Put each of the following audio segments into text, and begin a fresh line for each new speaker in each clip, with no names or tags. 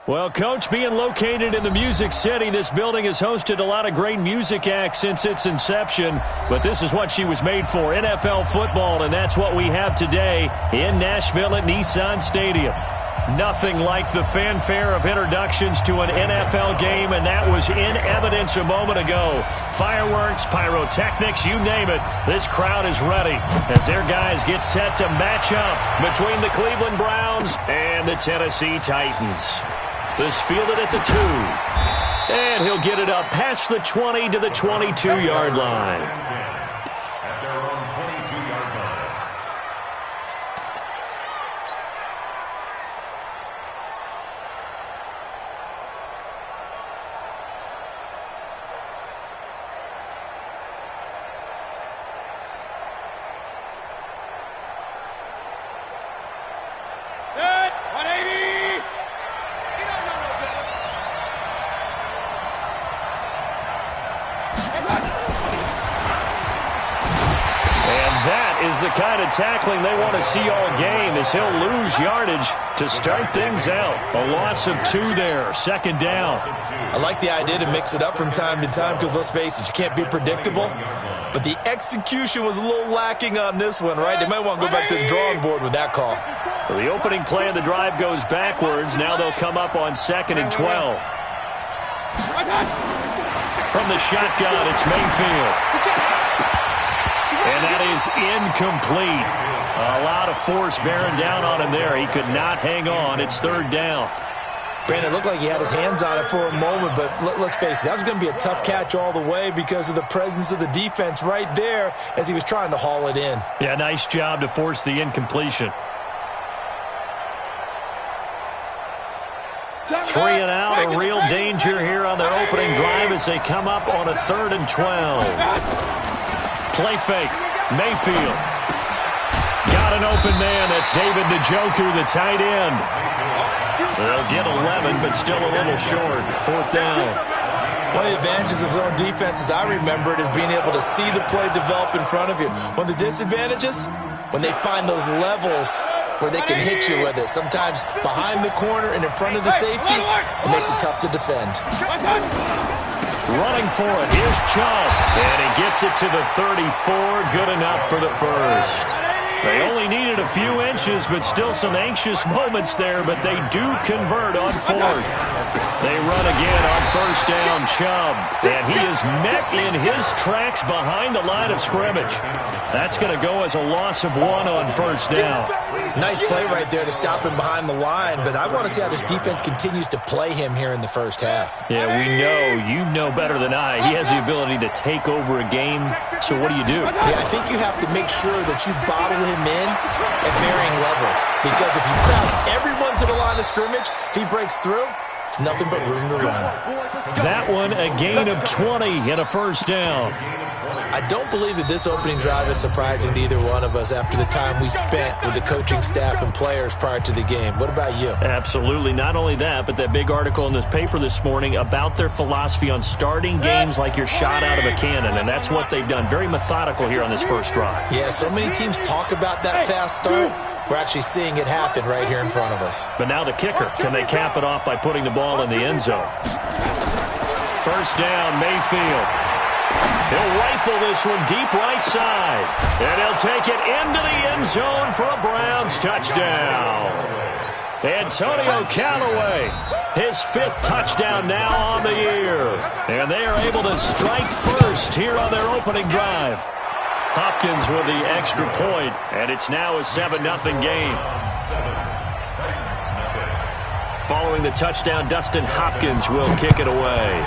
Well, Coach, being located in the Music City, this building has hosted a lot of great music acts since its inception. But this is what she was made for, NFL football, and that's what we have today in Nashville at Nissan Stadium. Nothing like the fanfare of introductions to an NFL game, and that was in evidence a moment ago. Fireworks, pyrotechnics, you name it. This crowd is ready as their guys get set to match up between the Cleveland Browns and the Tennessee Titans. This fielded at the 2. And he'll get it up past the 20 to the 22-yard line. The kind of tackling they want to see all game as he'll lose yardage to start things out. A loss of 2 there, second down.
I like the idea to mix it up from time to time because, let's face it, you can't be predictable. But the execution was a little lacking on this one, right? They might want to go back to the drawing board with that call.
So the opening play of the drive goes backwards. Now they'll come up on 2nd and 12. From the shotgun, it's Mayfield. And that is incomplete. A lot of force bearing down on him there. He could not hang on. It's 3rd down.
Brandon, it looked like he had his hands on it for a moment, but let's face it, that was going to be a tough catch all the way because of the presence of the defense right there as he was trying to haul it in.
Yeah, nice job to force the incompletion. 3 and out, a real danger here on their opening drive as they come up on a 3rd and 12. Play fake. Mayfield. Got an open man. That's David Njoku, the tight end. They'll get 11, but still a little short. 4th down.
One of the advantages of zone defense, as I remember it, is being able to see the play develop in front of you. One of the disadvantages, when they find those levels where they can hit you with it. Sometimes behind the corner and in front of the safety, it makes it tough to defend.
Running for it. Here's Chubb. And he gets it to the 34. Good enough for the first. They only needed a few inches, but still some anxious moments there, but they do convert on 4th. They run again on 1st down, Chubb. And he is met in his tracks behind the line of scrimmage. That's going to go as a loss of 1 on 1st down.
Nice play right there to stop him behind the line, but I want to see how this defense continues to play him here in the first half.
Yeah, we know. You know better than I. He has the ability to take over a game, so what do?
Yeah, I think you have to make sure that you bottle him in at varying levels, because if you crowd everyone to the line of scrimmage, if he breaks through, it's nothing but room to run.
That one, a gain of 20 and a 1st down.
I don't believe that this opening drive is surprising to either one of us after the time we spent with the coaching staff and players prior to the game. What about you?
Absolutely. Not only that, but that big article in this paper this morning about their philosophy on starting games like you're shot out of a cannon, and that's what they've done. Very methodical here on this first drive.
Yeah, so many teams talk about that fast start. We're actually seeing it happen right here in front of us.
But now the kicker. Can they cap it off by putting the ball in the end zone? 1st down, Mayfield. He'll rifle this one deep right side. And he'll take it into the end zone for a Browns touchdown. Antonio Callaway, his 5th touchdown now on the year. And they are able to strike first here on their opening drive. Hopkins with the extra point, and it's now a 7-0 game. Following the touchdown, Dustin Hopkins will kick it away.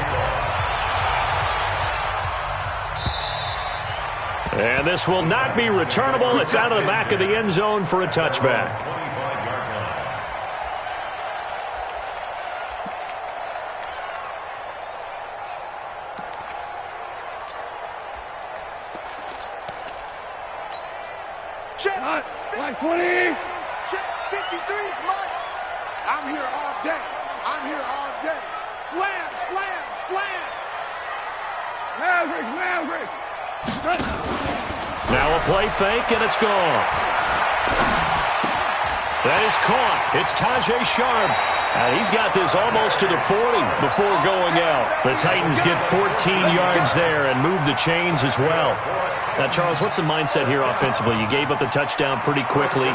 And this will not be returnable. It's out of the back of the end zone for a touchback.
Check. Line 20. Check. 53. Mike. I'm here all day. I'm here all day. Slam, slam, slam. Maverick.
Now a play fake, and it's gone. That is caught. It's Tajay Sharp. And he's got this almost to the 40 before going out. The Titans get 14 yards there and move the chains as well. Now, Charles, what's the mindset here offensively? You gave up the touchdown pretty quickly.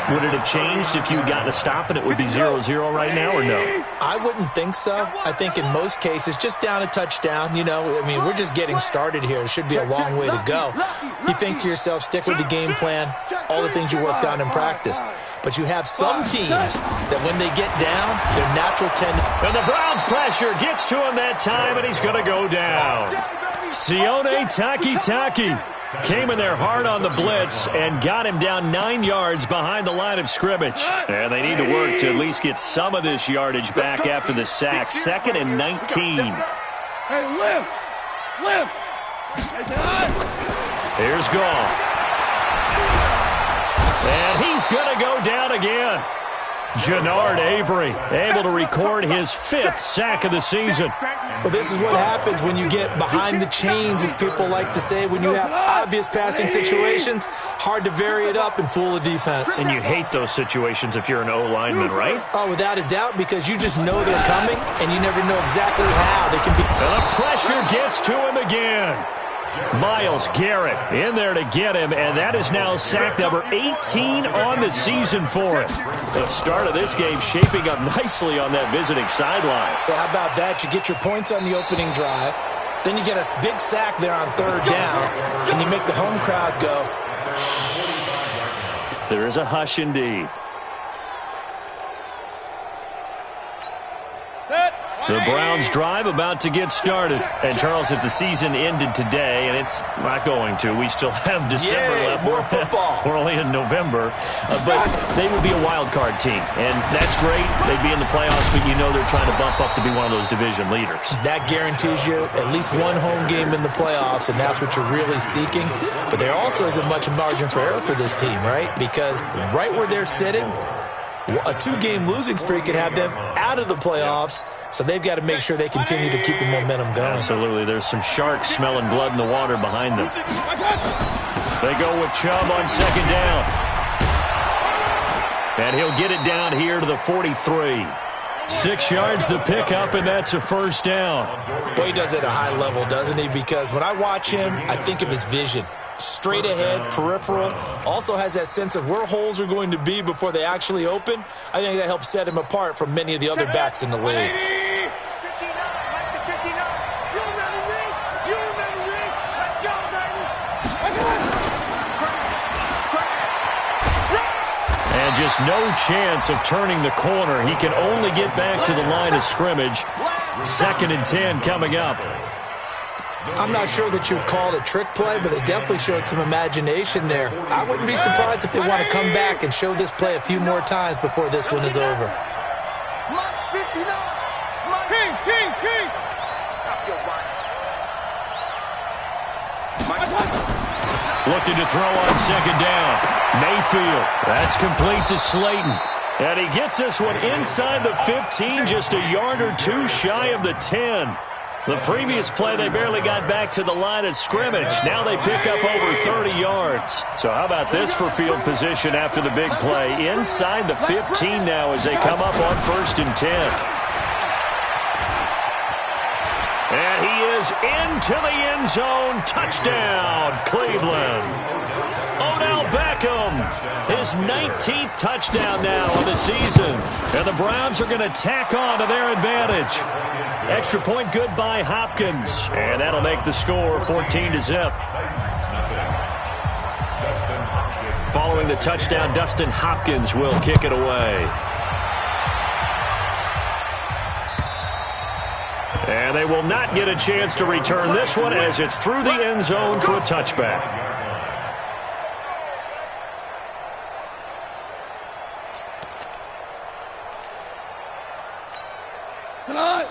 Would it have changed if you had gotten a stop and it would be 0-0 right now, or no?
I wouldn't think so. I think in most cases, just down a touchdown, you know, I mean, we're just getting started here. It should be a long way to go. You think to yourself, stick with the game plan, all the things you worked on in practice. But you have some teams that when they get down, their natural tendency.
And the Browns pressure gets to him that time, and he's going to go down. Sione Takitaki came in there hard on the blitz and got him down 9 yards behind the line of scrimmage. And they need to work to at least get some of this yardage back after the sack. 2nd and 19.
Hey, lift.
Here's Goff. And he's going to go down again. Jannard Avery able to record his 5th sack of the season.
Well, this is what happens when you get behind the chains, as people like to say. When you have obvious passing situations, hard to vary it up and fool the defense.
And you hate those situations if you're an O-lineman, right?
Oh, without a doubt, because you just know they're coming, and you never know exactly how they can be.
And the pressure gets to him again. Myles Garrett in there to get him, and that is now sack number 18 on the season for him. The start of this game shaping up nicely on that visiting sideline.
How about that? You get your points on the opening drive, then you get a big sack there on 3rd down, and you make the home crowd go.
There is a hush indeed. The Browns drive about to get started. And, Charles, if the season ended today, and it's not going to, we still have December left.
More football.
We're only in November. But they would be a wild card team. And that's great. They'd be in the playoffs, but you know they're trying to bump up to be one of those division leaders.
That guarantees you at least one home game in the playoffs, and that's what you're really seeking. But there also isn't much margin for error for this team, right? Because right where they're sitting, a 2-game losing streak could have them out of the playoffs. So they've got to make sure they continue to keep the momentum going.
Absolutely. There's some sharks smelling blood in the water behind them. They go with Chubb on 2nd down. And he'll get it down here to the 43. 6 yards the pickup, and that's a 1st down.
Boy, he does it at a high level, doesn't he? Because when I watch him, I think of his vision. Straight ahead, peripheral, also has that sense of where holes are going to be before they actually open. I think that helps set him apart from many of the other backs in the league.
And just no chance of turning the corner. He can only get back to the line of scrimmage. 2nd and 10 coming up.
I'm not sure that you'd call it a trick play, but they definitely showed some imagination there. I wouldn't be surprised if they want to come back and show this play a few more times before this one is over.
Looking to throw on 2nd down. Mayfield. That's complete to Slayton. And he gets this one inside the 15, just a yard or two shy of the 10. The previous play, they barely got back to the line of scrimmage. Now they pick up over 30 yards. So how about this for field position after the big play? Inside the 15 now as they come up on 1st and 10. And he is into the end zone. Touchdown, Cleveland. Odell Beckham, his 19th touchdown now of the season. And the Browns are going to tack on to their advantage. Extra point good by Hopkins. And that'll make the score 14-0. Following the touchdown, Dustin Hopkins will kick it away. And they will not get a chance to return this one as it's through the end zone for a touchback.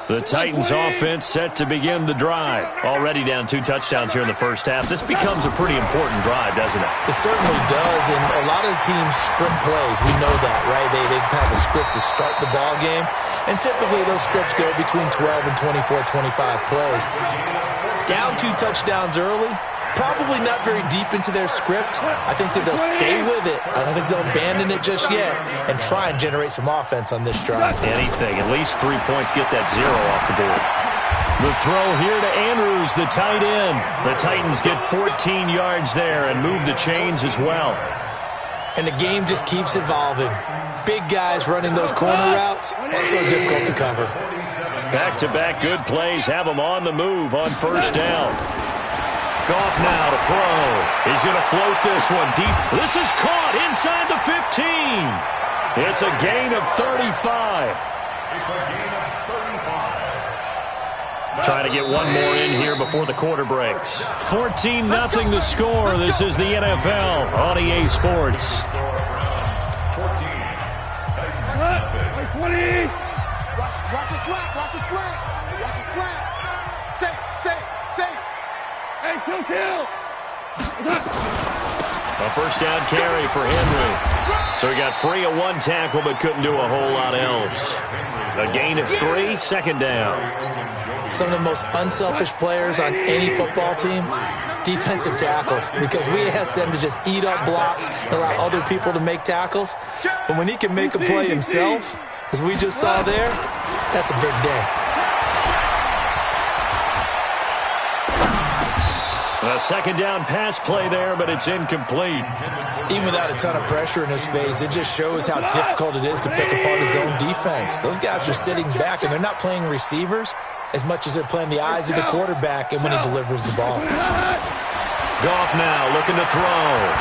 The Titans offense set to begin the drive. Already down 2 touchdowns here in the first half. This becomes a pretty important drive, doesn't it?
It certainly does, and a lot of the teams script plays. We know that, right? They have a script to start the ball game, and typically those scripts go between 12 and 24, 25 plays. Down 2 touchdowns early, probably not very deep into their script. I think that they'll stay with it. I don't think they'll abandon it just yet and try and generate some offense on this drive.
Anything. At least 3 points. Get that 0 off the board. The throw here to Andrews, the tight end. The Titans get 14 yards there and move the chains as well.
And the game just keeps evolving. Big guys running those corner routes, so difficult to cover.
Back-to-back good plays have them on the move on first down. Goff now to throw. He's going to float this one deep. This is caught inside the 15. It's a gain of 35. Trying to get one more in here before the quarter breaks. 14-0 the score. This is the NFL on EA Sports.
20. Watch the slant. Watch the slant. Watch the slant. Say. Hey, kill.
A first down carry for Henry. So he got free of one tackle but couldn't do a whole lot else. A gain of 3, second down.
Some of the most unselfish players on any football team, defensive tackles, because we ask them to just eat up blocks and allow other people to make tackles. But when he can make a play himself, as we just saw there, that's a big day.
A second down pass play there, but it's incomplete.
Even without a ton of pressure in his face, it just shows how difficult it is to pick apart his own defense. Those guys are sitting back, and they're not playing receivers as much as they're playing the eyes of the quarterback and when he delivers the ball.
Goff now looking to throw.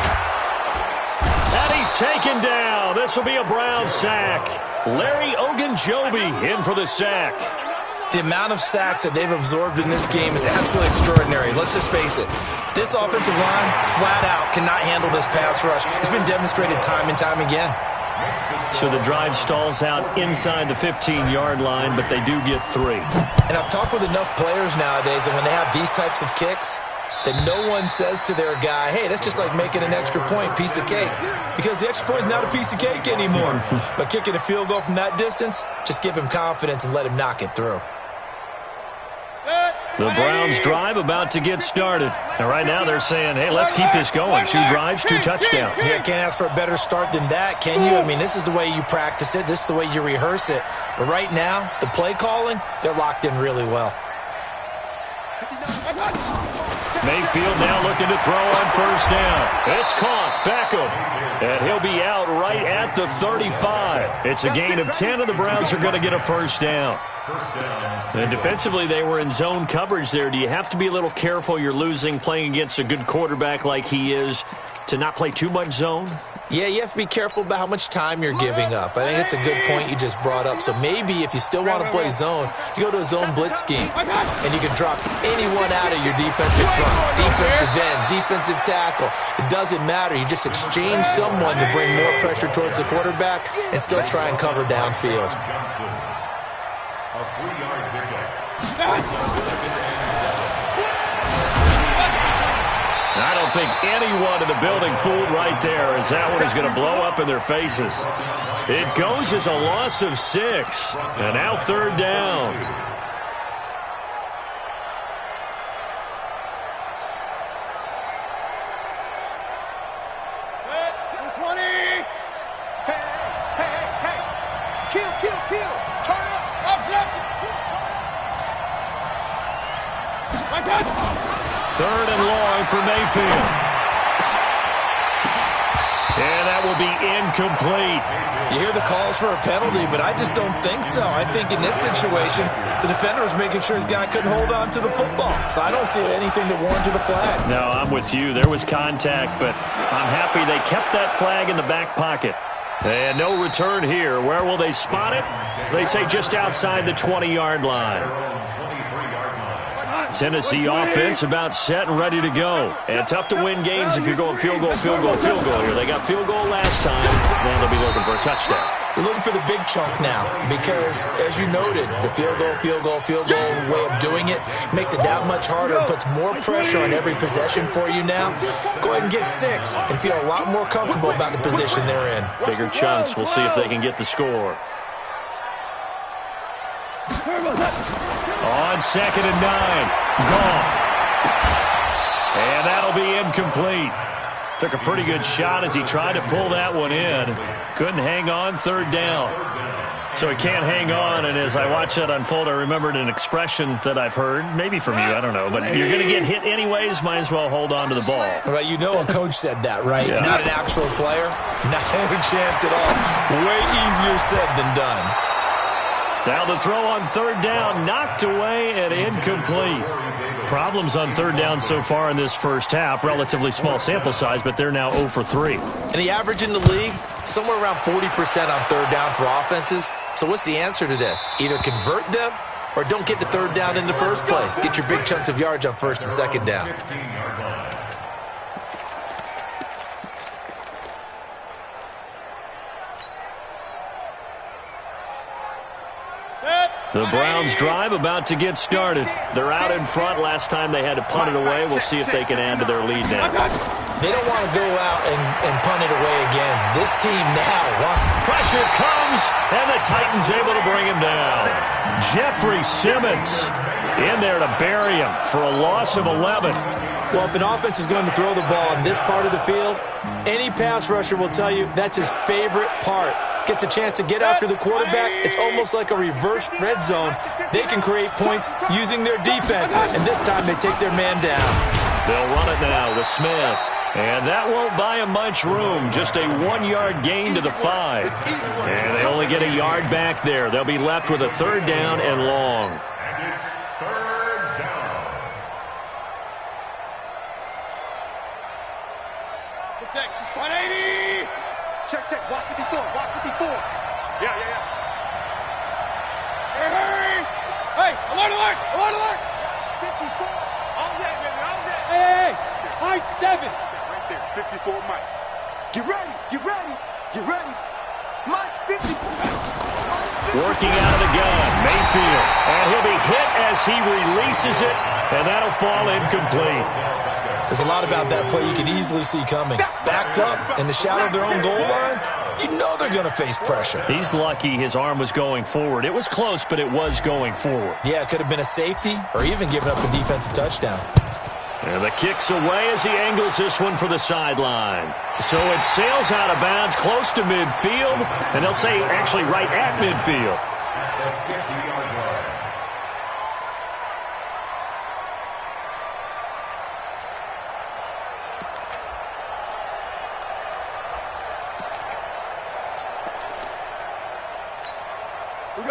And he's taken down. This will be a Brown sack. Larry Ogunjobi in for the sack.
The amount of sacks that they've absorbed in this game is absolutely extraordinary. Let's just face it. This offensive line, flat out, cannot handle this pass rush. It's been demonstrated time and time again.
So the drive stalls out inside the 15-yard line, but they do get 3.
And I've talked with enough players nowadays that when they have these types of kicks, that no one says to their guy, hey, that's just like making an extra point, piece of cake. Because the extra point is not a piece of cake anymore. But kicking a field goal from that distance, just give him confidence and let him knock it through.
The Browns drive about to get started. And right now they're saying, hey, let's keep this going. 2 drives, 2 touchdowns.
Yeah, can't ask for a better start than that, can you? I mean, this is the way you practice it. This is the way you rehearse it. But right now, the play calling, they're locked in really well.
Mayfield now looking to throw on first down. It's caught. Beckham. And he'll be out right at the 35. It's a gain of 10, and the Browns are going to get a first down. And defensively, they were in zone coverage there. Do you have to be a little careful? You're losing, playing against a good quarterback like he is, to not play too much zone?
Yeah, you have to be careful about how much time you're giving up. I think it's a good point you just brought up. So maybe if you still want to play zone, you go to a zone blitz scheme, and you can drop anyone out of your defensive front, defensive end, defensive tackle. It doesn't matter. You just exchange someone to bring more pressure towards the quarterback and still try and cover downfield.
I don't think anyone in the building fooled right there, as that one is going to blow up in their faces. It goes as a loss of 6, and now third down.
Kill. Turn up.
Third and long for Mayfield. And that will be incomplete.
You hear the calls for a penalty, but I just don't think so. I think in this situation, the defender was making sure his guy couldn't hold on to the football. So I don't see anything to warrant a flag.
No, I'm with you. There was contact, but I'm happy they kept that flag in the back pocket. And no return here. Where will they spot it? They say just outside the 20-yard line. Tennessee offense about set and ready to go. And tough to win games if you're going field goal here. They got field goal last time. Now they'll be looking for a touchdown.
They're looking for the big chunk now because, as you noted, the field goal way of doing it makes it that much harder and puts more pressure on every possession for you now. Go ahead and get 6 and feel a lot more comfortable about the position they're in.
Bigger chunks. We'll see if they can get the score. On 2nd and 9, Goff. And that'll be incomplete. Took a pretty good shot as he tried to pull that one in. Couldn't hang on, third down. So he can't hang on, and as I watched that unfold, I remembered an expression that I've heard, maybe from you, I don't know, but you're going to get hit anyways, might as well hold on to the ball.
Right, you know a coach said that, right?
Yeah.
Not an actual player. Not a chance at all. Way easier said than done.
Now the throw on third down, knocked away and incomplete. Problems on third down so far in this first half. Relatively small sample size, but they're now 0 for 3.
And the average in the league, somewhere around 40% on third down for offenses. So what's the answer to this? Either convert them or don't get to third down in the first place. Get your big chunks of yards on first and second down.
The Browns drive about to get started. They're out in front. Last time they had to punt it away. We'll see if they can add to their lead now.
They don't want to go out and punt it away again. This team now wants...
Pressure comes, and the Titans able to bring him down. Jeffrey Simmons in there to bury him for a loss of 11.
Well, if an offense is going to throw the ball in this part of the field, any pass rusher will tell you that's his favorite part. Gets a chance to get after the quarterback. It's almost like a reverse red zone. They can create points using their defense, and this time they take their man down.
They'll run it now with Smith. And that won't buy him much room. Just a 1-yard gain to the 5. And they only get a yard back there. They'll be left with a third down and long.
And it's third down. Check, 180. Check, watch 54, watch 54. Yeah. Hey, alert. 54. All day, baby, all day. Hey, high 7. Right there, 54, Mike. Get ready. Mike, 54.
Working out of the gun, Mayfield. And he'll be hit as he releases it, and that'll fall incomplete.
There's a lot about that play you could easily see coming. Backed up in the shadow of their own goal line, you know they're going to face pressure.
He's lucky his arm was going forward. It was close, but it was going forward.
Yeah, it could have been a safety or even given up a defensive touchdown.
And the kick's away as he angles this one for the sideline. So it sails out of bounds close to midfield, and they'll say actually right at midfield.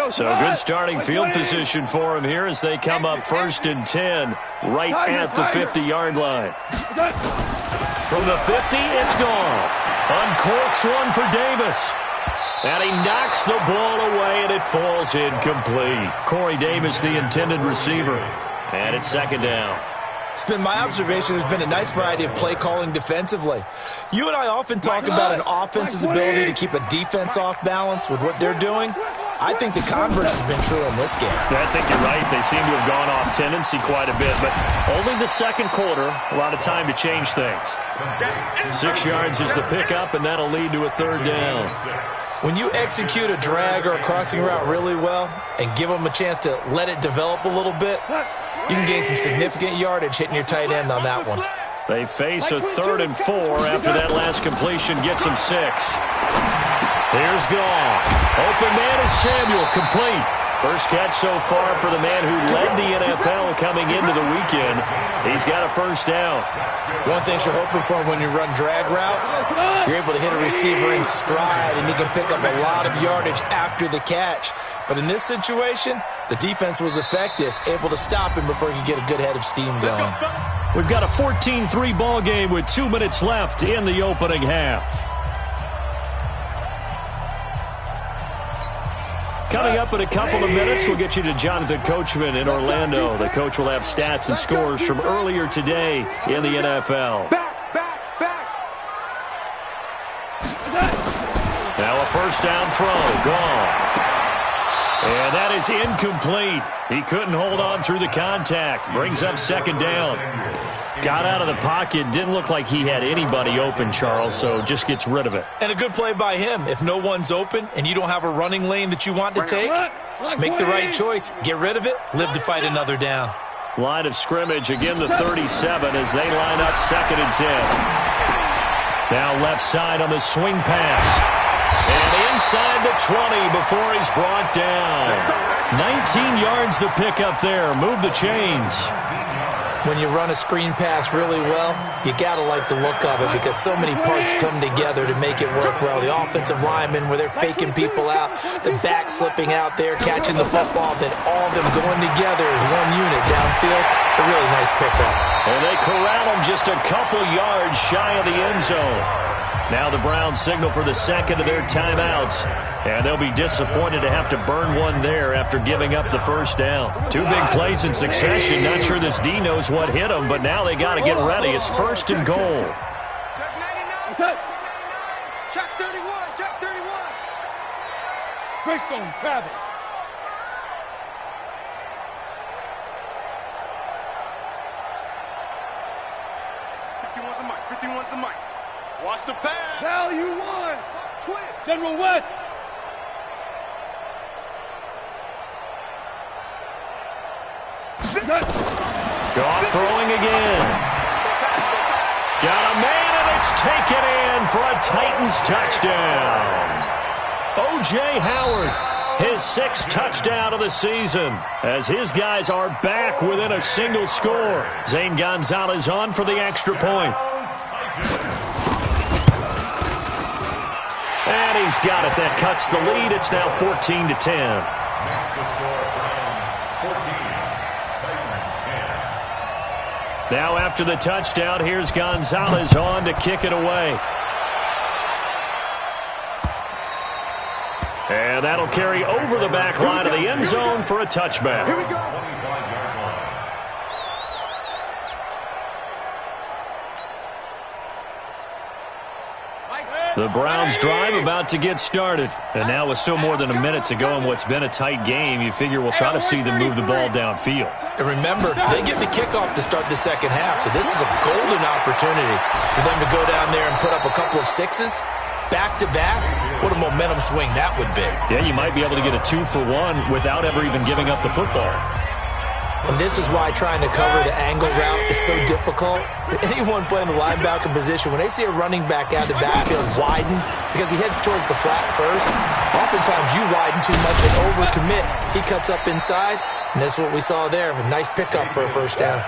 So good starting field position for him here as they come up 1st and 10 right at the 50-yard line. From the 50, it's gone. Uncorks one for Davis. And he knocks the ball away, and it falls incomplete. Corey Davis, the intended receiver. And it's second down.
It's been my observation there's been a nice variety of play calling defensively. You and I often talk about an offense's ability to keep a defense off balance with what they're doing. I think the converse has been true in this game.
Yeah, I think you're right. They seem to have gone off tendency quite a bit, but only the second quarter, a lot of time to change things. 6 yards is the pickup, and that'll lead to a third down.
When you execute a drag or a crossing route really well and give them a chance to let it develop a little bit, you can gain some significant yardage hitting your tight end on that one.
They face a 3rd and 4 after that last completion gets them 6. Here's Gall. Open man is Samuel, complete. First catch so far for the man who led the NFL coming into the weekend. He's got a first down.
One thing you're hoping for when you run drag routes, you're able to hit a receiver in stride, and he can pick up a lot of yardage after the catch. But in this situation, the defense was effective, able to stop him before he could get a good head of steam going.
We've got a 14-3 ball game with 2 minutes left in the opening half. Coming up in a couple of minutes, we'll get you to Jonathan Coachman in Orlando. The coach will have stats and scores from earlier today in the NFL. Now a first down throw, gone. And that is incomplete. He couldn't hold on through the contact. Brings up second down. Got out of the pocket. Didn't look like he had anybody open, Charles, so just gets rid of it.
And a good play by him. If no one's open and you don't have a running lane that you want to take, make the right choice. Get rid of it. Live to fight another down.
Line of scrimmage, again the 37 as they line up 2nd and 10. Now left side on the swing pass. And inside the 20 before he's brought down. 19 yards the pick up there. Move the chains.
When you run a screen pass really well, you got to like the look of it because so many parts come together to make it work well. The offensive linemen, where they're faking people out, the back slipping out there, catching the football, then all of them going together as one unit downfield. A really nice pickup.
And they corral him just a couple yards shy of the end zone. Now the Browns signal for the second of their timeouts. And they'll be disappointed to have to burn one there after giving up the first down. 2 big plays in succession. Not sure this D knows what hit him, but now they got to get ready. It's 1st and goal.
Check 99. Check 31. Check 31. Greystone travel. Watch the pass. Value 1. General West.
Goff throwing again. Got a man, and it's taken in for a Titans touchdown. O.J. Howard, his 6th touchdown of the season, as his guys are back within a single score. Zane Gonzalez on for the extra point. And he's got it. That cuts the lead. It's now 14-10. Now after the touchdown, here's Gonzalez on to kick it away. And that'll carry over the back line of the end zone for a touchback.
Here we go.
The Browns drive about to get started. And now with still more than a minute to go in what's been a tight game, you figure we'll try to see them move the ball downfield.
And remember, they get the kickoff to start the second half, so this is a golden opportunity for them to go down there and put up a couple of 6s. Back-to-back, what a momentum swing that would be.
Yeah, you might be able to get a 2-for-1 without ever even giving up the football.
And this is why trying to cover the angle route is so difficult. Anyone playing the linebacker position, when they see a running back out of the backfield widen, because he heads towards the flat first, oftentimes you widen too much and overcommit. He cuts up inside, and that's what we saw there. A nice pickup for a first down.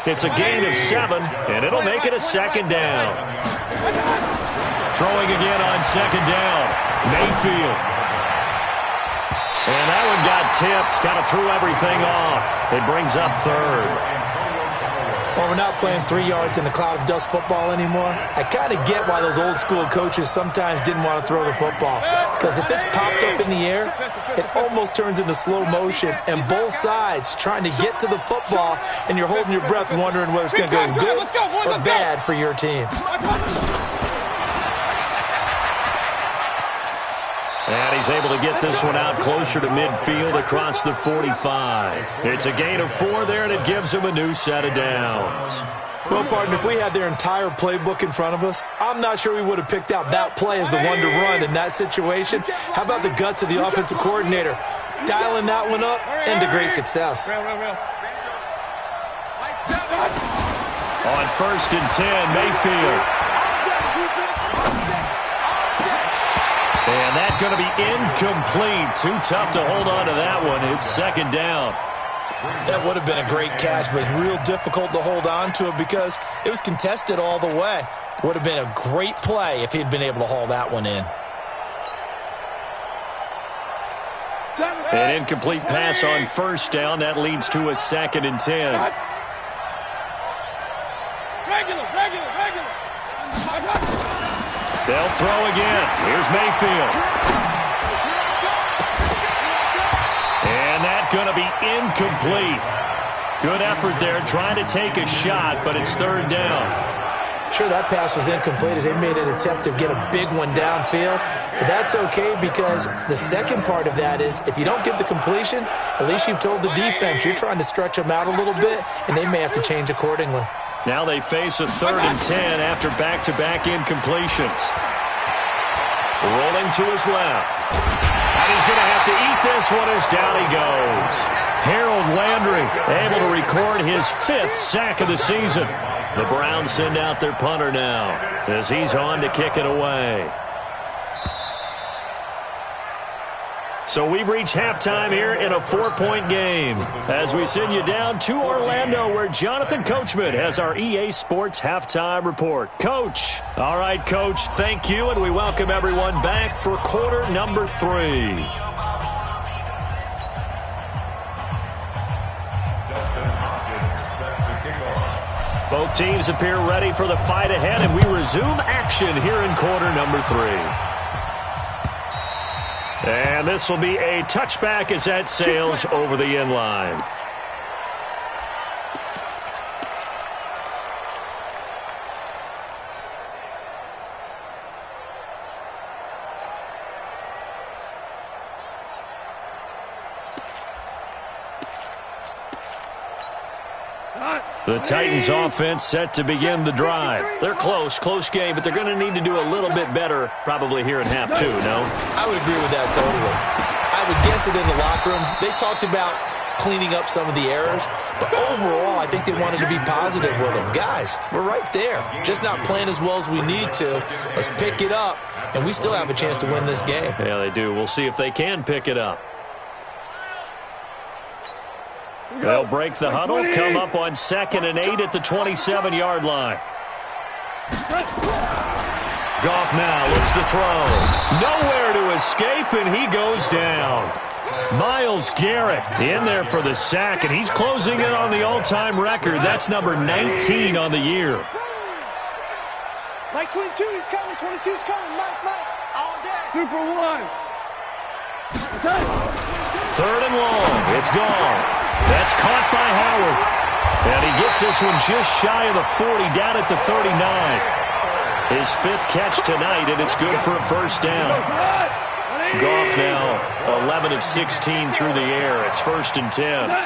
It's a gain of 7, and it'll make it a 2nd down. Throwing again on 2nd down. Mayfield. And that one got tipped. Kind of threw everything off. It brings up 3rd.
Well, we're not playing 3 yards in a cloud of dust football anymore. I kind of get why those old school coaches sometimes didn't want to throw the football. Because if it's popped up in the air, it almost turns into slow motion. And both sides trying to get to the football, and you're holding your breath wondering whether it's going to go good or bad for your team.
And he's able to get this one out closer to midfield across the 45. It's a gain of 4 there, and it gives him a new set of downs.
Well, partner, if we had their entire playbook in front of us, I'm not sure we would have picked out that play as the one to run in that situation. How about the guts of the offensive coordinator? Dialing that one up into great success.
On 1st and 10, Mayfield. And that's going to be incomplete. Too tough to hold on to that one. It's 2nd down.
That would have been a great catch, but it's real difficult to hold on to it because it was contested all the way. Would have been a great play if he'd been able to haul that one in.
An incomplete pass on 1st down. That leads to a 2nd and 10.
Regular.
They'll throw again. Here's Mayfield. And that's going to be incomplete. Good effort there trying to take a shot, but it's 3rd down.
Sure, that pass was incomplete as they made an attempt to get a big one downfield. But that's okay because the second part of that is if you don't get the completion, at least you've told the defense you're trying to stretch them out a little bit, and they may have to change accordingly.
Now they face a 3rd and 10 after back-to-back incompletions. Rolling to his left. And he's going to have to eat this one as down he goes. Harold Landry able to record his 5th sack of the season. The Browns send out their punter now as he's on to kick it away. So we've reached halftime here in a 4-point game as we send you down to Orlando where Jonathan Coachman has our EA Sports halftime report. Coach. All right, Coach, thank you, and we welcome everyone back for quarter number 3. Both teams appear ready for the fight ahead, and we resume action here in quarter number 3. And this will be a touchback as that sails over the end line. The Titans offense set to begin the drive. They're close game, but they're going to need to do a little bit better probably here in half 2, no?
I would agree with that totally. I would guess it in the locker room. They talked about cleaning up some of the errors, but overall I think they wanted to be positive with them. Guys, we're right there. Just not playing as well as we need to. Let's pick it up, and we still have a chance to win this game.
Yeah, they do. We'll see if they can pick it up. They'll break the huddle, come up on 2nd and 8 at the 27-yard line. Goff now looks to throw. Nowhere to escape, and he goes down. Myles Garrett in there for the sack, and he's closing in on the all-time record. That's number 19 on the year.
Mike 22 is coming, 22 is coming. Mike, all day. Super 1.
3rd and long. It's gone. That's caught by Howard. And he gets this one just shy of the 40, down at the 39. His 5th catch tonight, and it's good for a first down. Goff now 11 of 16 through the air. It's 1st and 10. A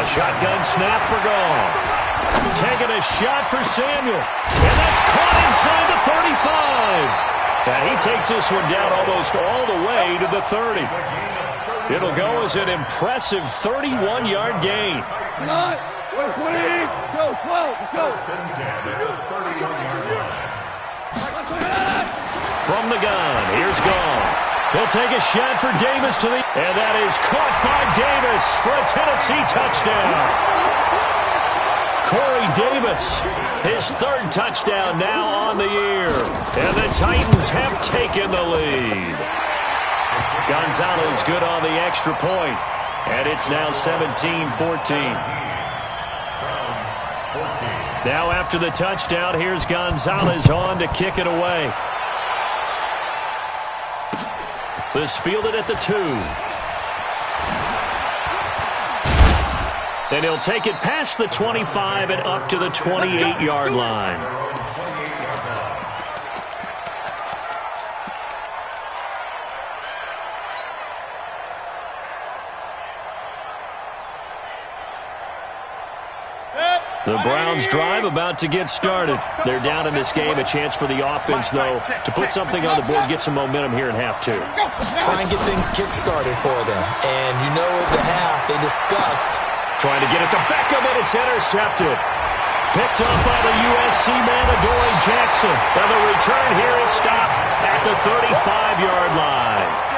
shotgun snap for Goff. Taking a shot for Samuel. And that's caught inside the 35. And he takes this one down almost all the way to the 30. It'll go as an impressive 31-yard gain. From the gun, here's Goff. He'll take a shot for Davis to the... And that is caught by Davis for a Tennessee touchdown. Corey Davis, his 3rd touchdown now on the year. And the Titans have taken the lead. Gonzalez good on the extra point. And it's now 17-14. Now after the touchdown, here's Gonzalez on to kick it away. This fielded at the 2. And he'll take it past the 25 and up to the 28-yard line. The Browns drive about to get started. They're down in this game. A chance for the offense, though, to put something on the board, get some momentum here in half 2.
Try and get things kick-started for them. And you know at the half they discussed
trying to get it to Beckham, and it's intercepted. Picked up by the USC man, Adoree Jackson. And the return here is stopped at the 35-yard line.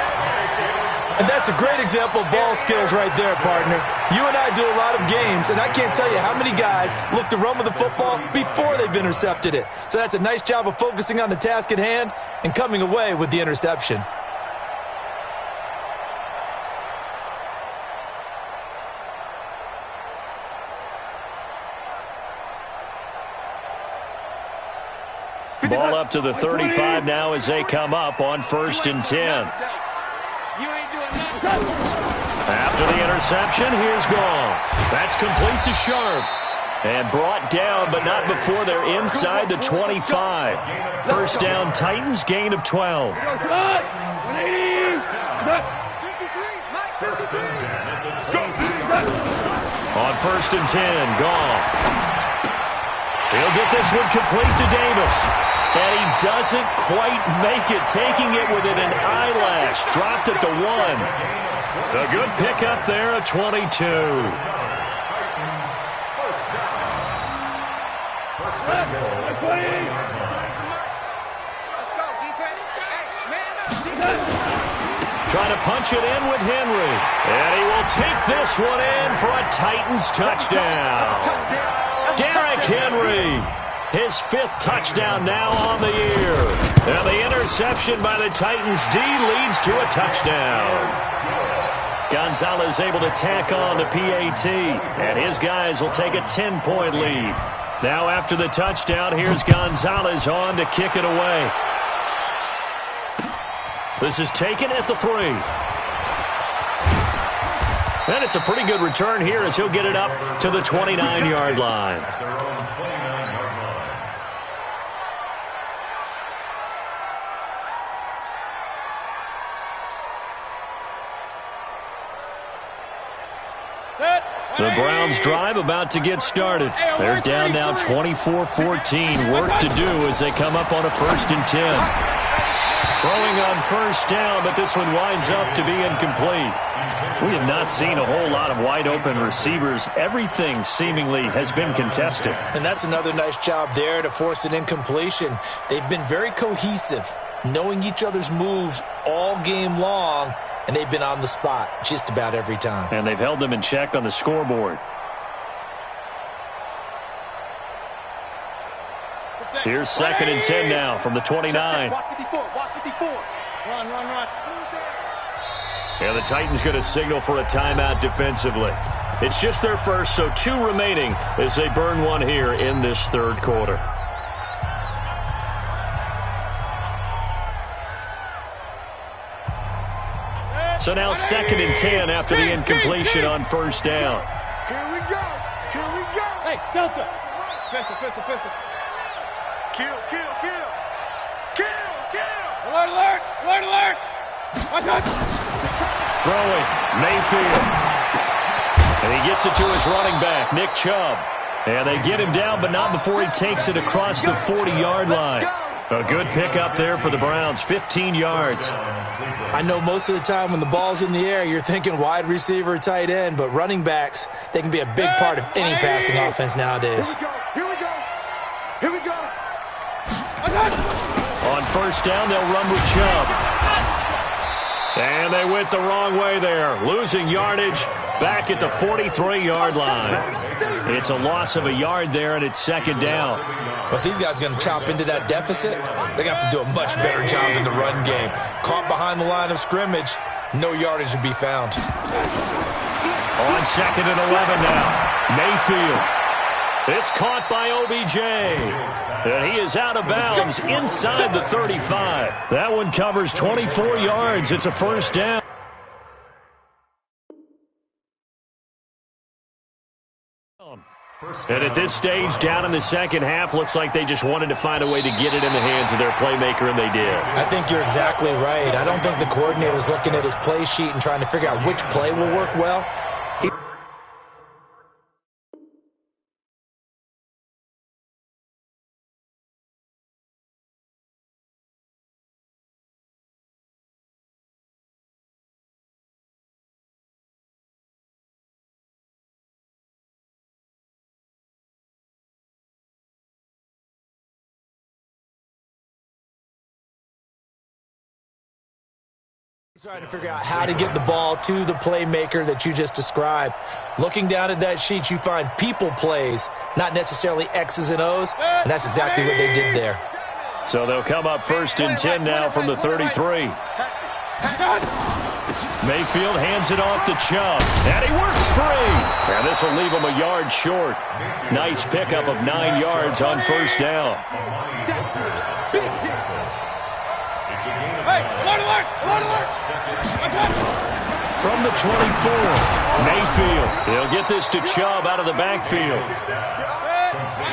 And that's a great example of ball skills right there, partner. You and I do a lot of games, and I can't tell you how many guys look to run with the football before they've intercepted it. So that's a nice job of focusing on the task at hand and coming away with the interception.
Ball up to the 35 now as they come up on 1st and 10. After the interception, here's Goff. That's complete to Sharp. And brought down, but not before they're inside the 25. First down, Titans, gain of 12.
On
1st and 10, Goff. He'll get this one complete to Davis. And he doesn't quite make it, taking it within an eyelash. Dropped at the 1. A good pickup there at 22. Trying to punch it in with Henry. And he will take this one in for a Titans touchdown. Derrick Henry, his 5th touchdown now on the year. And the interception by the Titans D leads to a touchdown. Gonzalez able to tack on the PAT, and his guys will take a 10-point lead. Now after the touchdown, here's Gonzalez on to kick it away. This is taken at the 3. And it's a pretty good return here as he'll get it up to the 29-yard line. The Browns drive about to get started. They're down now 24-14. Work to do as they come up on a 1st and 10. Throwing on 1st down, but this one winds up to be incomplete. We have not seen a whole lot of wide-open receivers. Everything seemingly has been contested.
And that's another nice job there to force an incompletion. They've been very cohesive, knowing each other's moves all game long, and they've been on the spot just about every time.
And they've held them in check on the scoreboard. Here's 2nd and 10 now from the 29.
Watch 54. Watch 54. Run.
And the Titans going to signal for a timeout defensively. It's just their first, so 2 remaining as they burn one here in this 3rd quarter. So now 2nd and 10 after the incompletion on 1st down.
Here we go. Hey, Delta. Pistol. Kill. Alert.
Throwing, Mayfield. And he gets it to his running back, Nick Chubb. And they get him down, but not before he takes it across the 40-yard line. A good pickup there for the Browns, 15 yards.
I know most of the time when the ball's in the air, you're thinking wide receiver, tight end, but running backs, they can be a big part of any passing offense nowadays.
Here we go.
On 1st down, they'll run with Chubb. And they went the wrong way there, losing yardage back at the 43-yard line. It's a loss of a yard there, and it's 2nd down.
But these guys are going to chop into that deficit. They got to do a much better job in the run game. Caught behind the line of scrimmage, no yardage to be found.
On 2nd and 11 now, Mayfield. It's caught by OBJ. And he is out of bounds inside the 35. That one covers 24 yards. It's a 1st down. And at this stage, down in the 2nd half, looks like they just wanted to find a way to get it in the hands of their playmaker, and they did.
I think you're exactly right. I don't think the coordinator's looking at his play sheet and trying to figure out which play will work well. Trying to figure out how to get the ball to the playmaker that you just described. Looking down at that sheet, you find people plays, not necessarily X's and O's, and that's exactly what they did there.
So they'll come up 1st and 10 now from the 33. Mayfield hands it off to Chubb, and he works free. And this will leave him a yard short. Nice pickup of 9 yards on 1st down. From the 24, Mayfield. He'll get this to Chubb out of the backfield.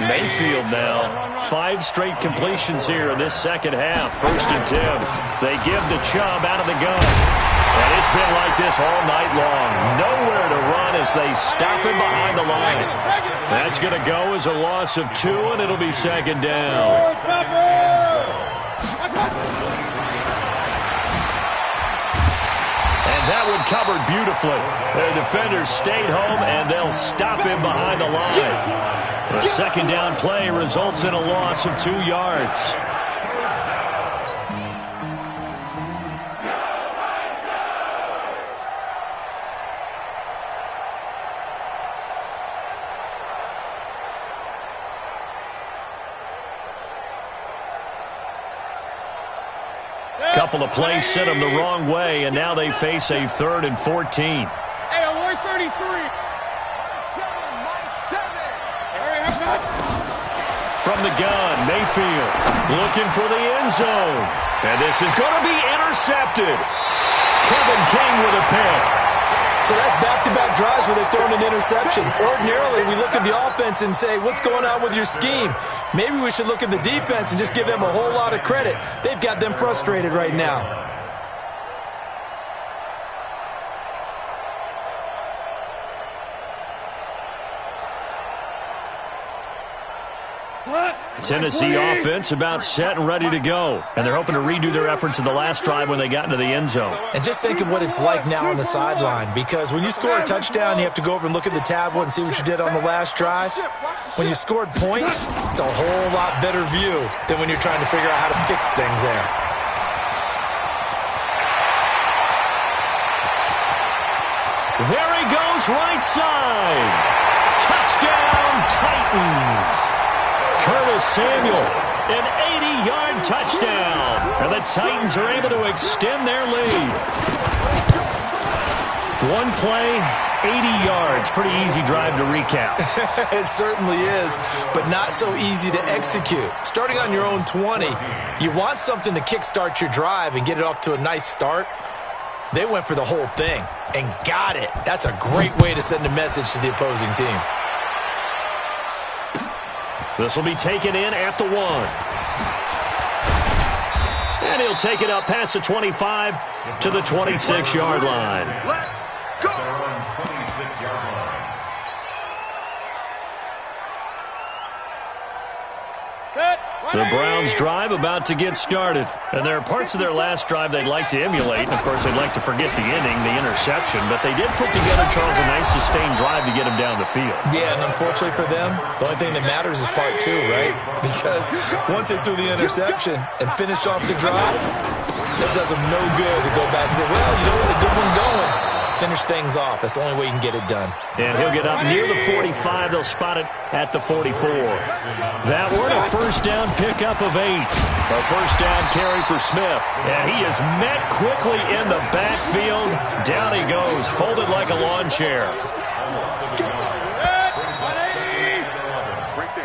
Mayfield now, 5 straight completions here in this 2nd half. 1st and 10. They give the Chubb out of the gun. And it's been like this all night long. Nowhere to run as they stop him behind the line. That's going to go as a loss of 2, and it'll be 2nd down. And that one covered beautifully. Their defenders stayed home, and they'll stop him behind the line. A second down play results in a loss of 2 yards. Couple of plays sent them the wrong way, and now they face a 3rd and 14.
Hey, on 133.
From the gun, Mayfield looking for the end zone. And this is going to be intercepted. Kevin King with a pick.
So that's back-to-back drives where they've thrown an interception. Ordinarily, we look at the offense and say, what's going on with your scheme? Maybe we should look at the defense and just give them a whole lot of credit. They've got them frustrated right now.
Tennessee offense about set and ready to go. And they're hoping to redo their efforts in the last drive when they got into the end zone.
And just think of what it's like now on the sideline, because when you score a touchdown, you have to go over and look at the tablet and see what you did on the last drive. When you scored points, it's a whole lot better view than when you're trying to figure out how to fix things there.
There he goes, right side. Touchdown, Titans. Curtis Samuel, an 80-yard touchdown. And the Titans are able to extend their lead. One play, 80 yards. Pretty easy drive to recap.
It certainly is, but not so easy to execute. Starting on your own 20, you want something to kickstart your drive and get it off to a nice start. They went for the whole thing and got it. That's a great way to send a message to the opposing team.
This will be taken in at the 1. And he'll take it up past the 25 to the 26-yard line.
Let's go. 26-yard line.
The Browns drive about to get started. And there are parts of their last drive they'd like to emulate. And, of course, they'd like to forget the inning, the interception. But they did put together, Charles, a nice sustained drive to get him down the field.
Yeah, and unfortunately for them, the only thing that matters is part 2, right? Because once they threw the interception and finished off the drive, that does them no good to go back and say, well, you know what, a good one going. Finish things off. That's the only way you can get it done.
And he'll get up near the 45. They'll spot it at the 44. That one, a first down pickup of 8. A first down carry for Smith. And he is met quickly in the backfield. Down he goes, folded like a lawn chair.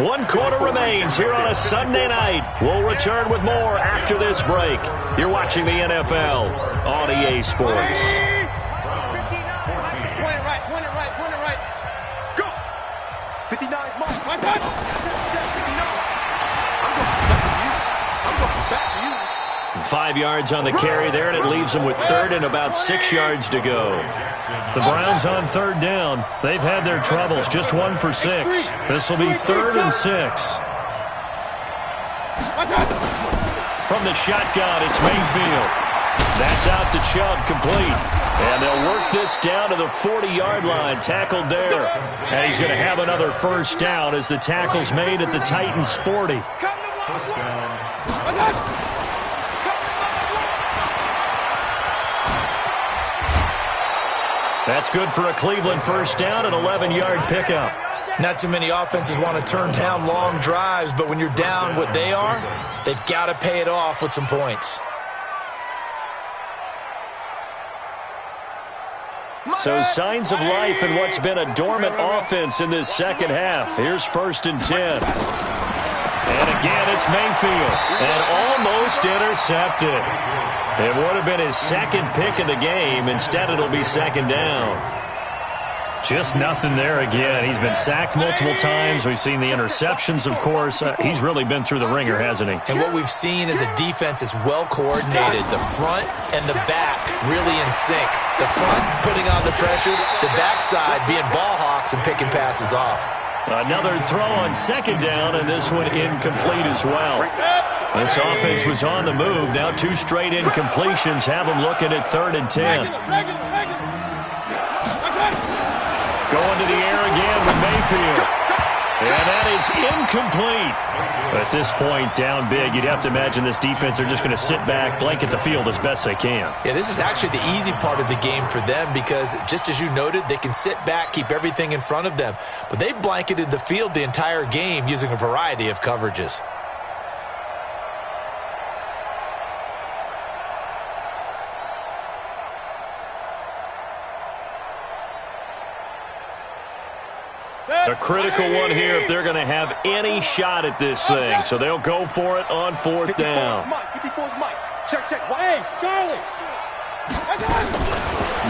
1 quarter remains here on a Sunday night. We'll return with more after this break. You're watching the NFL on EA Sports.
Go. 59, Mike. My touch. 59. I'm going back to you.
5 yards on the carry there, and it leaves them with 3rd and about 6 yards to go. The Browns on 3rd down. They've had their troubles, just 1 for 6. This will be 3rd and 6. From the shotgun, it's Mayfield. That's out to Chubb, complete. And they'll work this down to the 40-yard line, tackled there. And he's going to have another first down as the tackle's made at the Titans' 40.
First down.
That's good for a Cleveland first down, an 11-yard pickup. Not too many offenses want to turn down long drives, but when you're down what they are, they've got to pay it off with some points.
So signs of life in what's been a dormant offense in this second half. Here's 1st and 10. And again, it's Mayfield. And almost intercepted. It would have been his 2nd pick of the game. Instead, it'll be 2nd down. Just nothing there again. He's been sacked multiple times. We've seen the interceptions, of course. He's really been through the ringer, hasn't he?
And what we've seen is a defense that's well coordinated. The front and the back really in sync. The front putting on the pressure, the backside being ball hawks and picking passes off.
Another throw on 2nd down, and this one incomplete as well. This offense was on the move. Now 2 straight incompletions have them looking at 3rd and 10. Going to the air again with Mayfield. And that is incomplete. At this point, down big, you'd have to imagine this defense, they're just going to sit back, blanket the field as best they can.
Yeah, this is actually the easy part of the game for them because, just as you noted, they can sit back, keep everything in front of them. But they blanketed the field the entire game using a variety of coverages.
A critical one here if they're going to have any shot at this thing. So they'll go for it on 4th down.
Check. Hey, Charlie.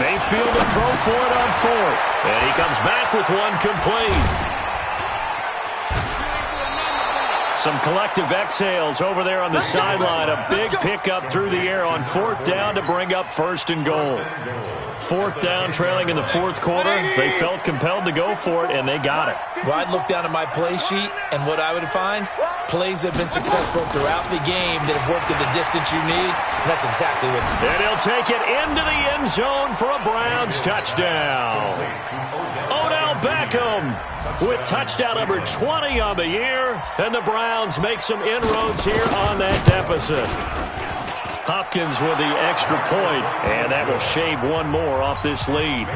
Mayfield to throw for it on 4th. And he comes back with one complete. Some collective exhales over there on the sideline. A big pickup through the air on 4th down to bring up 1st and goal. 4th down, trailing in the 4th quarter. They felt compelled to go for it, and they got it.
Well, I'd look down at my play sheet, and what I would find, plays have been successful throughout the game that have worked at the distance you need, and that's exactly what.
And he'll take it into the end zone for a Browns touchdown. Odell Beckham with touchdown number 20 on the year, and the Browns make some inroads here on that deficit. Hopkins with the extra point, and that will shave one more off this lead.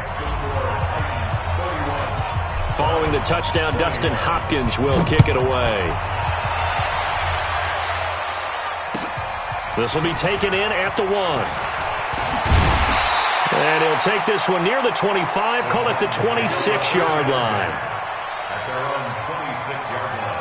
Following the touchdown, Dustin Hopkins will kick it away. This will be taken in at the 1. And he'll take this one near the 25, call it the 26-yard line.
At their own 26-yard line.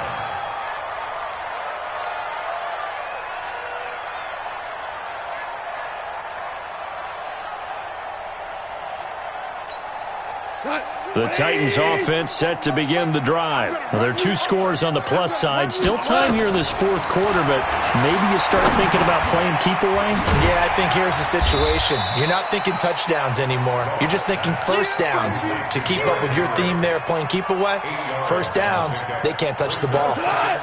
The Titans offense set to begin the drive. Well, there are 2 scores on the plus side. Still time here in this 4th quarter, but maybe you start thinking about playing keep away?
Yeah, I think here's the situation. You're not thinking touchdowns anymore. You're just thinking 1st downs. To keep up with your theme there, playing keep away, 1st downs, they can't touch the ball.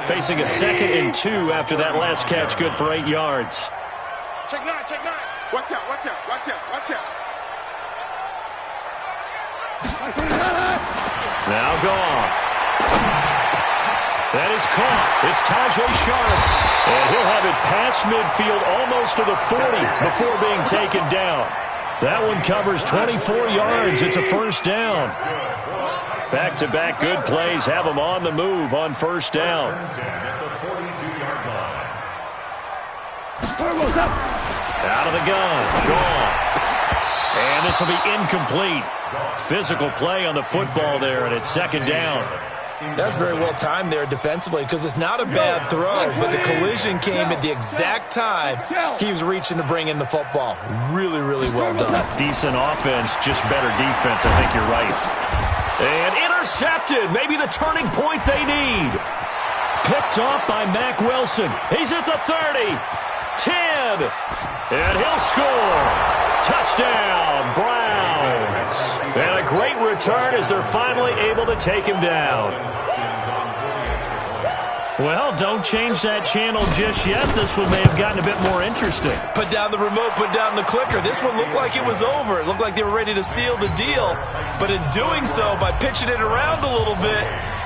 Facing a 2nd and 2 after that last catch, good for 8 yards.
Check 9. Watch out.
Now gone. That is caught. It's Tajay Sharp. And he'll have it past midfield almost to the 40 before being taken down. That one covers 24 yards. It's a 1st down. Back-to-back good plays have them on the move on 1st down. Out of the gun. Gone. And this will be incomplete. Physical play on the football there, and it's 2nd down.
That's very well timed there defensively because it's not a bad throw, but the collision came at the exact time he was reaching to bring in the football. Really, really well done.
Decent offense, just better defense. I think you're right. And intercepted. Maybe the turning point they need. Picked off by Mack Wilson. He's at the 30. 10. And he'll score. Touchdown, Browns. And a great return as they're finally able to take him down. Well, don't change that channel just yet. This one may have gotten a bit more interesting.
Put down the remote, put down the clicker. This one looked like it was over. It looked like they were ready to seal the deal. But in doing so, by pitching it around a little bit,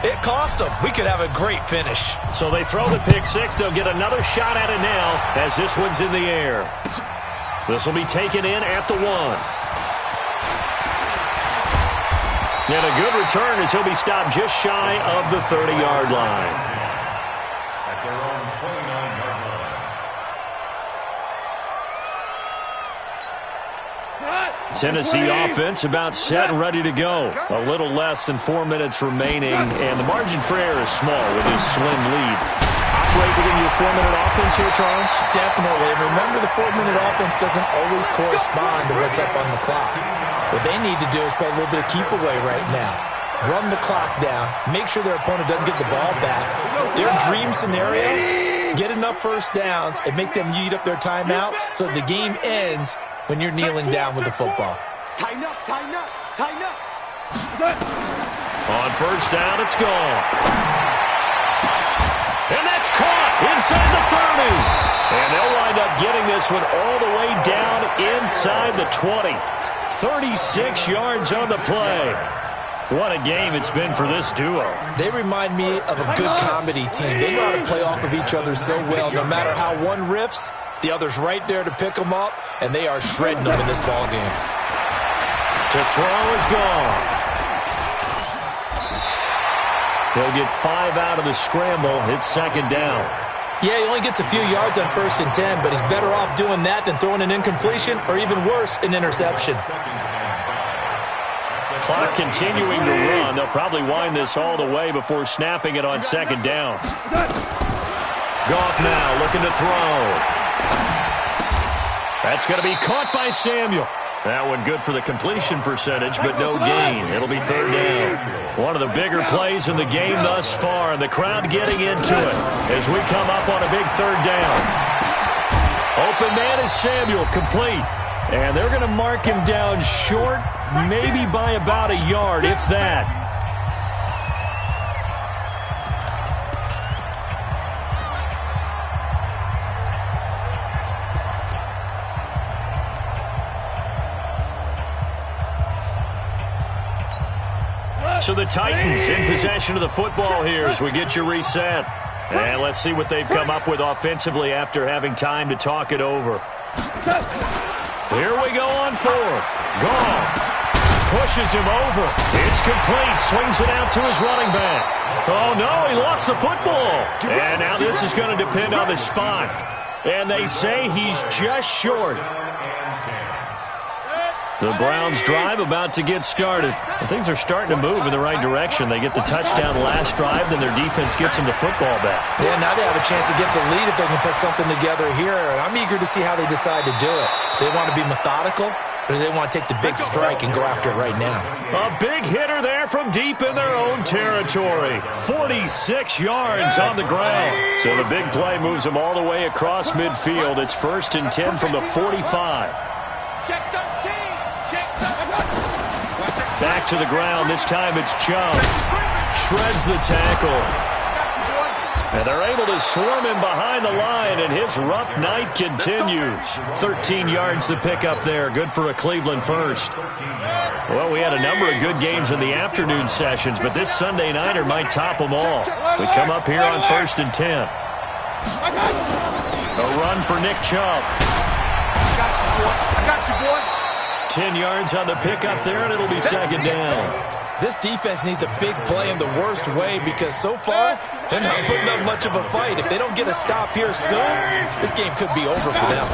it cost them. We could have a great finish.
So they throw the pick 6. They'll get another shot at it now as this one's in the air. This will be taken in at the 1. And a good return as he'll be stopped just shy of the 30-yard line.
At their own 29-yard line.
Tennessee offense about set and ready to go. A little less than 4 minutes remaining, and the margin for error is small with this slim lead. Operate within your 4-minute offense here, Charles?
Definitely. And remember, the 4-minute offense doesn't always correspond to what's up on the clock. What they need to do is play a little bit of keep away right now. Run the clock down. Make sure their opponent doesn't get the ball back. Their dream scenario, get enough 1st downs and make them eat up their timeouts so the game ends when you're kneeling down with the football.
Tighten up.
On 1st down, it's gone. And that's caught inside the 30. And they'll wind up getting this one all the way down inside the 20. 36 yards on the play. What a game it's been for this duo.
They remind me of a good comedy team. They know how to play off of each other so well. No matter how one riffs, the other's right there to pick them up, and they are shredding them in this ball game.
To throw is gone. He'll get 5 out of the scramble. It's second down.
Yeah, he only gets a few yards on 1st and 10, but he's better off doing that than throwing an incompletion or even worse, an interception.
Clock continuing to run. They'll probably wind this all the way before snapping it on second down. Goff now looking to throw. That's going to be caught by Samuel. That one good for the completion percentage, but no gain. It'll be third down. One of the bigger plays in the game thus far, and the crowd getting into it as we come up on a big third down. Open man is Samuel, complete. And they're going to mark him down short, maybe by about a yard, if that. So the Titans in possession of the football here as we get you reset. And let's see what they've come up with offensively after having time to talk it over. Here we go on fourth. Goff pushes him over. It's complete. Swings it out to his running back. Oh, no, he lost the football. And now this is going to depend on the spot. And they say he's just short. The Browns drive about to get started. And things are starting to move in the right direction. They get the touchdown last drive, then their defense gets them the football back.
Yeah, now they have a chance to get the lead if they can put something together here. And I'm eager to see how they decide to do it. Do they want to be methodical, or do they want to take the big strike and go after it right now?
A big hitter there from deep in their own territory. 46 yards on the ground. So the big play moves them all the way across midfield. It's 1st and 10 from the 45. Back to the ground. This time it's Chubb. Shreds the tackle. And they're able to swarm him behind the line, and his rough night continues. 13 yards to pick up there. Good for a Cleveland first. Well, we had a number of good games in the afternoon sessions, but this Sunday nighter might top them all. We come up here on 1st and 10. A run for Nick Chubb.
I got you, boy.
10 yards on the pickup there, and it'll be second down.
This defense needs a big play in the worst way because so far, they're not putting up much of a fight. If they don't get a stop here soon, this game could be over for them.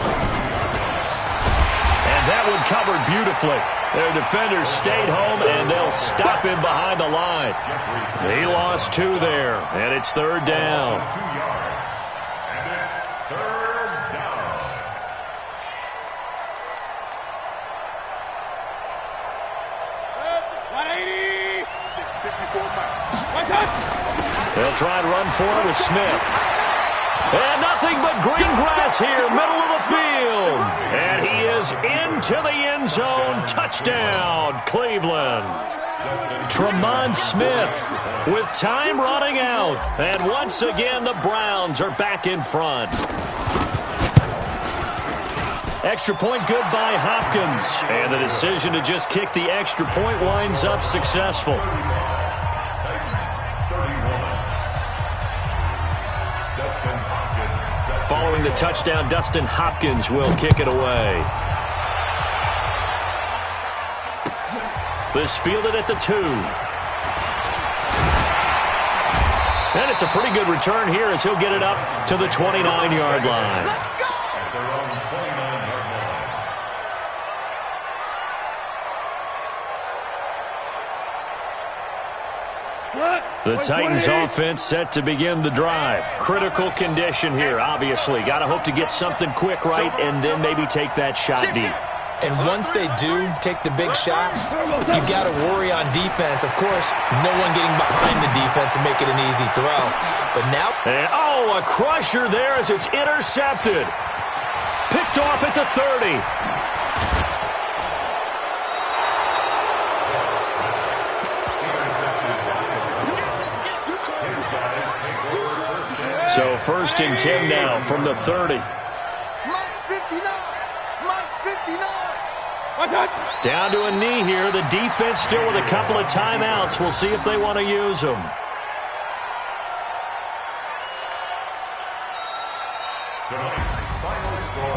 And that one covered beautifully. Their defenders stayed home, and they'll stop him behind the line. He lost 2 there, and it's third down. They'll try and run for it with Smith. And nothing but green grass here, middle of the field. And he is into the end zone. Touchdown, Cleveland. Tremont Smith with time running out. And once again, the Browns are back in front. Extra point good by Hopkins. And the decision to just kick the extra point winds up successful. Following the touchdown, Dustin Hopkins will kick it away. This fielded at the 2. And it's a pretty good return here as he'll get it up to the 29-yard line. The Titans offense set to begin the drive. Critical condition here, obviously. Got to hope to get something quick right and then maybe take that shot deep.
And once they do take the big shot, you've got to worry on defense. Of course, no one getting behind the defense and make it an easy throw. But now...
And, a crusher there as it's intercepted. Picked off at the 30. So So 1st and 10 now from the 30.
Mike's 59. Mike's 59. What's that?
Down to a knee here. The defense still with a couple of timeouts. We'll see if they want to use them.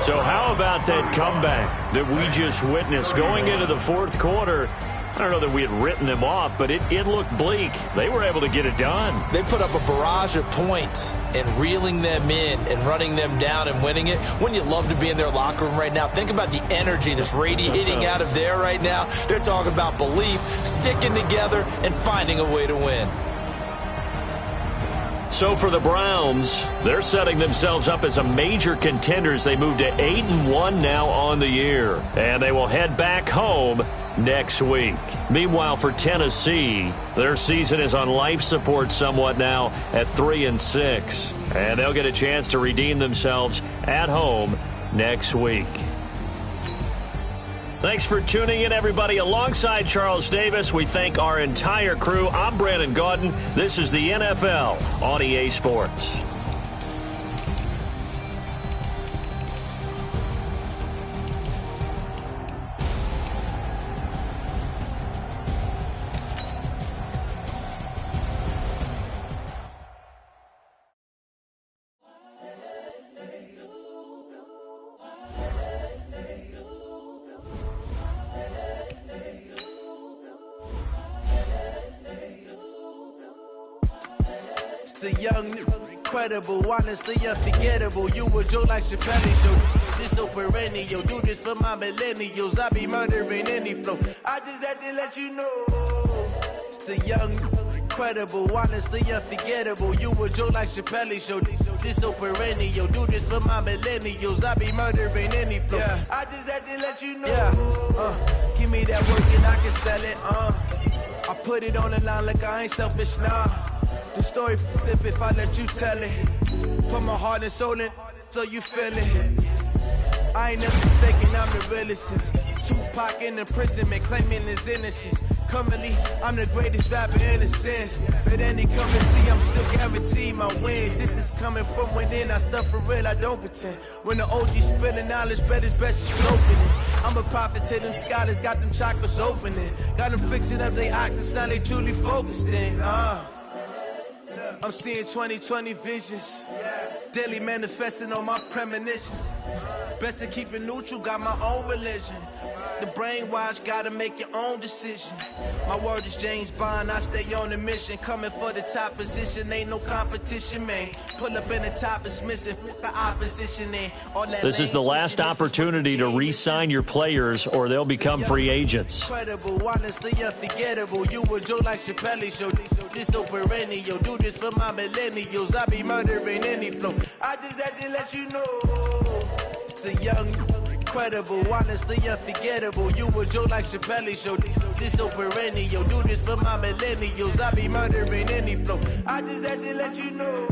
So how about that comeback that we just witnessed going into the 4th quarter? I don't know that we had written them off, but it looked bleak. They were able to get it done.
They put up a barrage of points and reeling them in and running them down and winning it. Wouldn't you love to be in their locker room right now? Think about the energy that's radiating out of there right now. They're talking about belief, sticking together, and finding a way to win.
So for the Browns, they're setting themselves up as a major contenders. They move to 8-1 now on the year, and they will head back home next week. Meanwhile, for Tennessee, their season is on life support somewhat now at 3-6, and they'll get a chance to redeem themselves at home next week. Thanks for tuning in, everybody. Alongside Charles Davis, we thank our entire crew. I'm Brandon Gaudin. This is the NFL on EA Sports.
The young, incredible, honestly unforgettable. You a joke like Chappelle Show. This so perennial. Do this for my millennials. I be murdering any flow. I just had to let you know. It's the young, incredible, honestly unforgettable. You a joke like Chappelle Show. This so perennial. Do this for my millennials. I be murdering any flow. Yeah. I just had to let you know. Yeah. Give me that work and I can sell it. I put it on the line like I ain't selfish, nah. The story flip if I let you tell it. Put my heart and soul in so you feel it. I ain't never faking, I'm the realest since Tupac in imprisonment, claiming his innocence. Currently, I'm the greatest rapper in a sense. But any come and see, I'm still guaranteed my wins. This is coming from within, I stuff for real, I don't pretend. When the OG spilling knowledge, bet it's best to open it. I'm a prophet to them scholars, got them chakras opening. Got them fixing up their octaves, now they truly focused in. I'm seeing 2020 visions. Daily manifesting on my premonitions. Best to keep it neutral, got my own religion. The brainwash, gotta make your own decision. My word is James Bond, I stay on a mission. Coming for the top position, ain't no competition, man. Pull up in the top, it's missing, the opposition in.
This is the last opportunity to re-sign your players or they'll become free agents.
Incredible, honestly unforgettable. You a joke like Chappelle Show. This so perennial. Do this for my millennials. I be murdering any flow. I just had to let you know. It's the young, incredible, honestly unforgettable. You a joke like Chappelle Show. This so perennial. Do this for my millennials. I be murdering any flow. I just had to let you know.